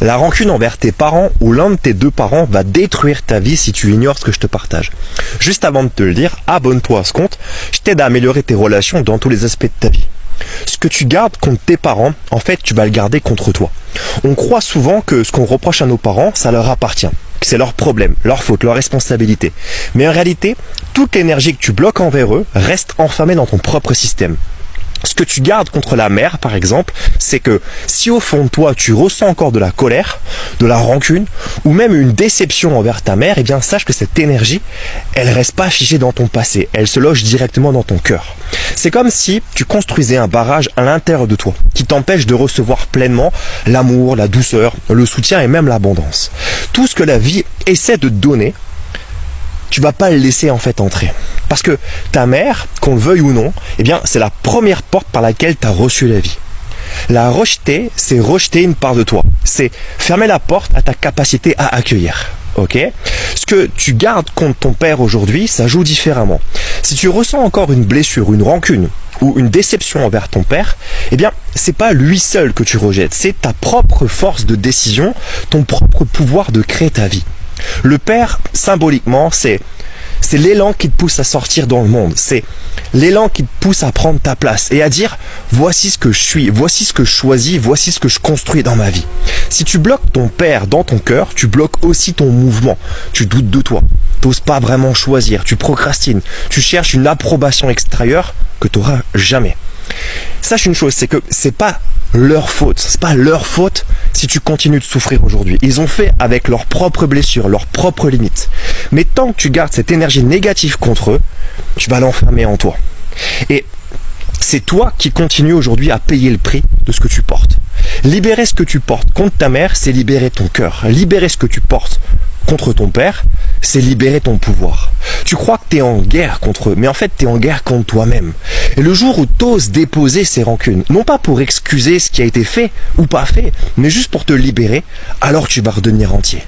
La rancune envers tes parents ou l'un de tes deux parents va détruire ta vie si tu ignores ce que je te partage. Juste avant de te le dire, abonne-toi à ce compte, je t'aide à améliorer tes relations dans tous les aspects de ta vie. Ce que tu gardes contre tes parents, en fait, tu vas le garder contre toi. On croit souvent que ce qu'on reproche à nos parents, ça leur appartient, que c'est leur problème, leur faute, leur responsabilité. Mais en réalité, toute l'énergie que tu bloques envers eux reste enfermée dans ton propre système. Ce que tu gardes contre la mère, par exemple, c'est que si au fond de toi, tu ressens encore de la colère, de la rancune, ou même une déception envers ta mère, eh bien sache que cette énergie, elle reste pas figée dans ton passé, elle se loge directement dans ton cœur. C'est comme si tu construisais un barrage à l'intérieur de toi, qui t'empêche de recevoir pleinement l'amour, la douceur, le soutien et même l'abondance. Tout ce que la vie essaie de te donner, tu vas pas le laisser en fait entrer. Parce que ta mère, qu'on le veuille ou non, eh bien c'est la première porte par laquelle tu as reçu la vie. La rejeter, c'est rejeter une part de toi. C'est fermer la porte à ta capacité à accueillir. Ok ? Ce que tu gardes contre ton père aujourd'hui, ça joue différemment. Si tu ressens encore une blessure, une rancune ou une déception envers ton père, eh bien, c'est pas lui seul que tu rejettes, c'est ta propre force de décision, ton propre pouvoir de créer ta vie. Le père, symboliquement, c'est l'élan qui te pousse à sortir dans le monde. C'est l'élan qui te pousse à prendre ta place et à dire « Voici ce que je suis, voici ce que je choisis, voici ce que je construis dans ma vie. » Si tu bloques ton père dans ton cœur, tu bloques aussi ton mouvement. Tu doutes de toi, tu n'oses pas vraiment choisir, tu procrastines, tu cherches une approbation extérieure que tu n'auras jamais. Sache une chose, c'est que c'est pas leur faute, c'est pas leur faute si tu continues de souffrir aujourd'hui. Ils ont fait avec leurs propres blessures, leurs propres limites. Mais tant que tu gardes cette énergie négative contre eux, tu vas l'enfermer en toi. Et c'est toi qui continues aujourd'hui à payer le prix de ce que tu portes. Libérer ce que tu portes contre ta mère, c'est libérer ton cœur. Libérer ce que tu portes contre ton père, c'est libérer ton pouvoir. Tu crois que tu es en guerre contre eux, mais en fait tu es en guerre contre toi-même. Et le jour où tu oses déposer ces rancunes, non pas pour excuser ce qui a été fait ou pas fait, mais juste pour te libérer, alors tu vas redevenir entier.